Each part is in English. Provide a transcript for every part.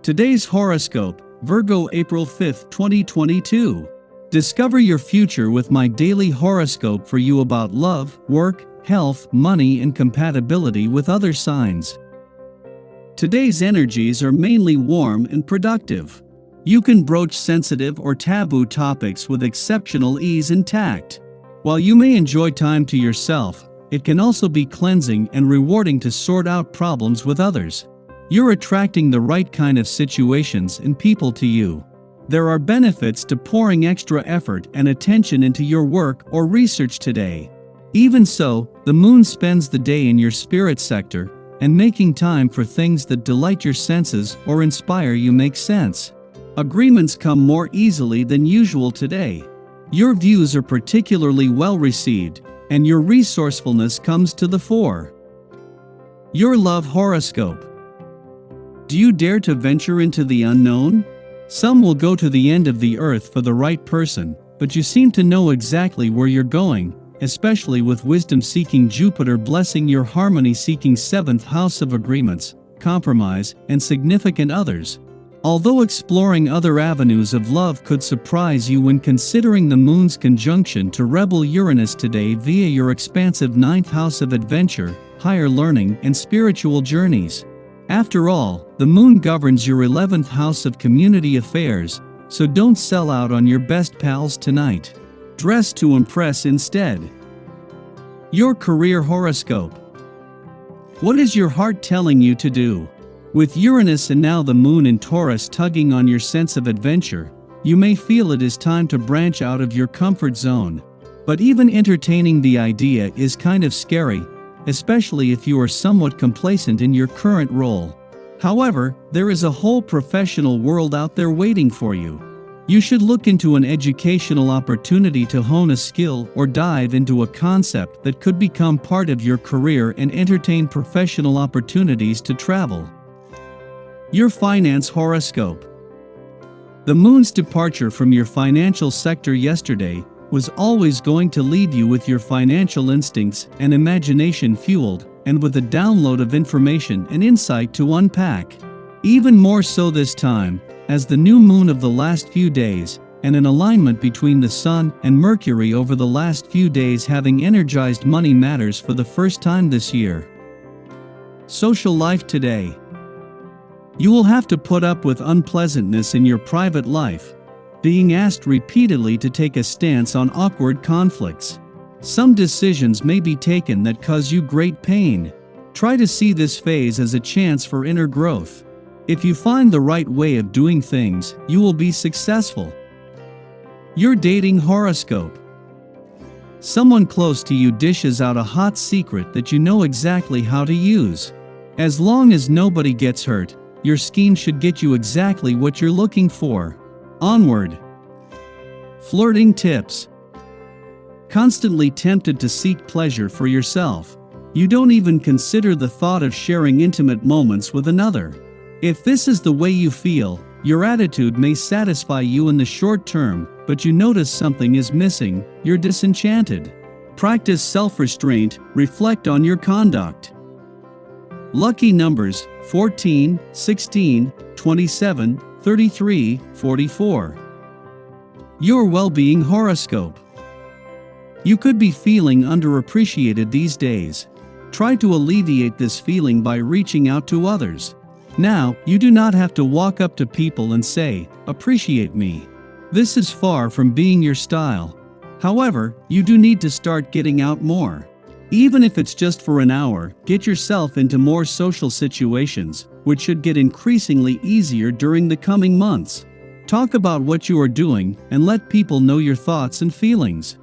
Today's horoscope, Virgo April 5, 2022. Discover your future with my daily horoscope for you about love, work, health, money, and compatibility with other signs. Today's energies are mainly warm and productive. You can broach sensitive or taboo topics with exceptional ease and tact. While you may enjoy time to yourself, it can also be cleansing and rewarding to sort out problems with others. You're attracting the right kind of situations and people to you. There are benefits to pouring extra effort and attention into your work or research today. Even so, the moon spends the day in your spirit sector, and making time for things that delight your senses or inspire you makes sense. Agreements come more easily than usual today. Your views are particularly well received, and your resourcefulness comes to the fore. Your love horoscope. Do you dare to venture into the unknown? Some will go to the end of the earth for the right person, but you seem to know exactly where you're going, especially with wisdom-seeking Jupiter blessing your harmony-seeking 7th house of agreements, compromise, and significant others. Although exploring other avenues of love could surprise you when considering the moon's conjunction to rebel Uranus today via your expansive 9th house of adventure, higher learning, and spiritual journeys. After all, the moon governs your 11th house of community affairs, so don't sell out on your best pals tonight. Dress to impress instead. Your career horoscope. What is your heart telling you to do? With Uranus and now the moon in Taurus tugging on your sense of adventure, you may feel it is time to branch out of your comfort zone. But even entertaining the idea is kind of scary, especially if you are somewhat complacent in your current role. However, there is a whole professional world out there waiting for you. You should look into an educational opportunity to hone a skill or dive into a concept that could become part of your career and entertain professional opportunities to travel. Your finance horoscope. The moon's departure from your financial sector yesterday was always going to leave you with your financial instincts and imagination fueled, and with a download of information and insight to unpack. Even more so this time, as the new moon of the last few days, and an alignment between the Sun and Mercury over the last few days having energized money matters for the first time this year. Social life today. You will have to put up with unpleasantness in your private life, being asked repeatedly to take a stance on awkward conflicts. Some decisions may be taken that cause you great pain. Try to see this phase as a chance for inner growth. If you find the right way of doing things, you will be successful. Your dating horoscope. Someone close to you dishes out a hot secret that you know exactly how to use. As long as nobody gets hurt, your scheme should get you exactly what you're looking for. Onward. Flirting tips. Constantly tempted to seek pleasure for yourself, you don't even consider the thought of sharing intimate moments with another. If this is the way you feel, your attitude may satisfy you in the short term, but you notice something is missing, you're disenchanted. Practice self-restraint, reflect on your conduct. Lucky numbers 14, 16, 27, 33, 44. Your well-being horoscope. You could be feeling underappreciated these days. Try to alleviate this feeling by reaching out to others. Now, you do not have to walk up to people and say, "Appreciate me." This is far from being your style. However, you do need to start getting out more. Even if it's just for an hour, get yourself into more social situations, which should get increasingly easier during the coming months. Talk about what you are doing and let people know your thoughts and feelings.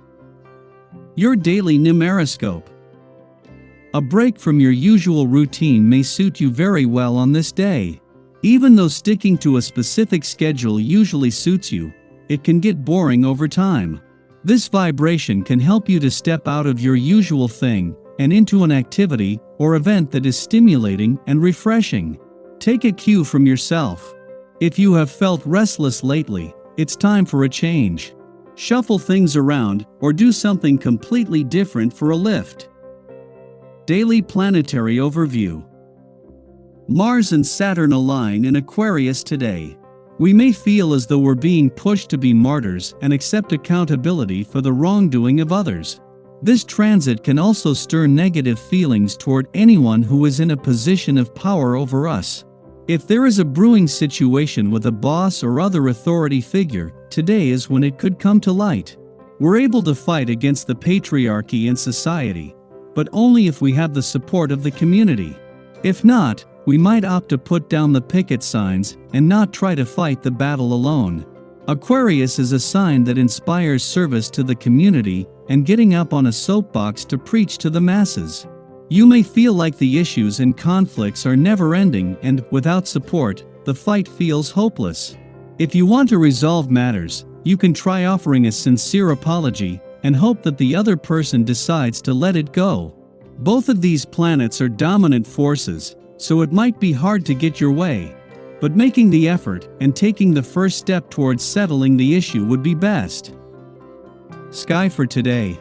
Your daily numeroscope. A break from your usual routine may suit you very well on this day. Even though sticking to a specific schedule usually suits you, it can get boring over time. This vibration can help you to step out of your usual thing and into an activity or event that is stimulating and refreshing. Take a cue from yourself. If you have felt restless lately, it's time for a change. Shuffle things around or do something completely different for a lift. Daily Planetary Overview. Mars and Saturn align in Aquarius today. We may feel as though we're being pushed to be martyrs and accept accountability for the wrongdoing of others. This transit can also stir negative feelings toward anyone who is in a position of power over us. If there is a brewing situation with a boss or other authority figure, today is when it could come to light. We're able to fight against the patriarchy in society, but only if we have the support of the community. If not, we might opt to put down the picket signs and not try to fight the battle alone. Aquarius is a sign that inspires service to the community and getting up on a soapbox to preach to the masses. You may feel like the issues and conflicts are never-ending and, without support, the fight feels hopeless. If you want to resolve matters, you can try offering a sincere apology and hope that the other person decides to let it go. Both of these planets are dominant forces, so it might be hard to get your way. But making the effort and taking the first step towards settling the issue would be best. Sky for today.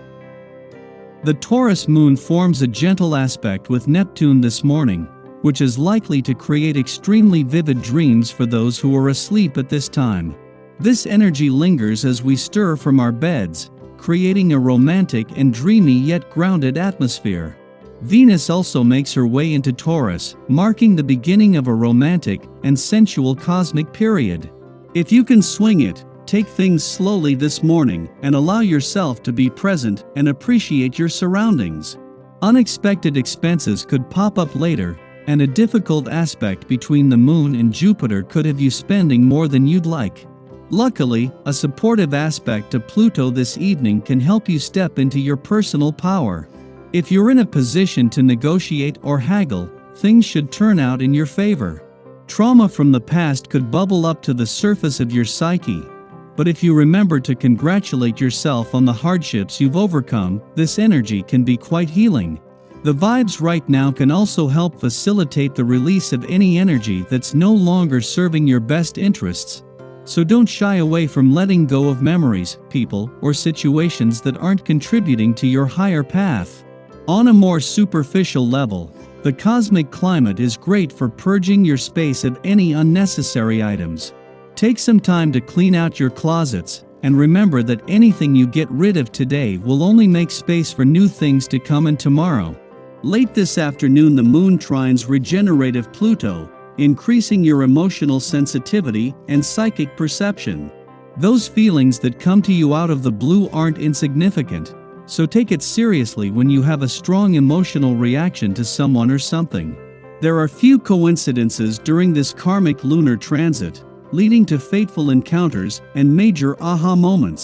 The Taurus Moon forms a gentle aspect with Neptune this morning, which is likely to create extremely vivid dreams for those who are asleep at this time. This energy lingers as we stir from our beds, creating a romantic and dreamy yet grounded atmosphere. Venus also makes her way into Taurus, marking the beginning of a romantic and sensual cosmic period. If you can swing it, take things slowly this morning and allow yourself to be present and appreciate your surroundings. Unexpected expenses could pop up later, and a difficult aspect between the Moon and Jupiter could have you spending more than you'd like. Luckily, a supportive aspect to Pluto this evening can help you step into your personal power. If you're in a position to negotiate or haggle, things should turn out in your favor. Trauma from the past could bubble up to the surface of your psyche, but if you remember to congratulate yourself on the hardships you've overcome, this energy can be quite healing. The vibes right now can also help facilitate the release of any energy that's no longer serving your best interests. So don't shy away from letting go of memories, people, or situations that aren't contributing to your higher path. On a more superficial level, the cosmic climate is great for purging your space of any unnecessary items. Take some time to clean out your closets, and remember that anything you get rid of today will only make space for new things to come in tomorrow. Late this afternoon, the Moon trines regenerative Pluto, increasing your emotional sensitivity and psychic perception. Those feelings that come to you out of the blue aren't insignificant, so take it seriously when you have a strong emotional reaction to someone or something. There are few coincidences during this karmic lunar transit, leading to fateful encounters and major aha moments.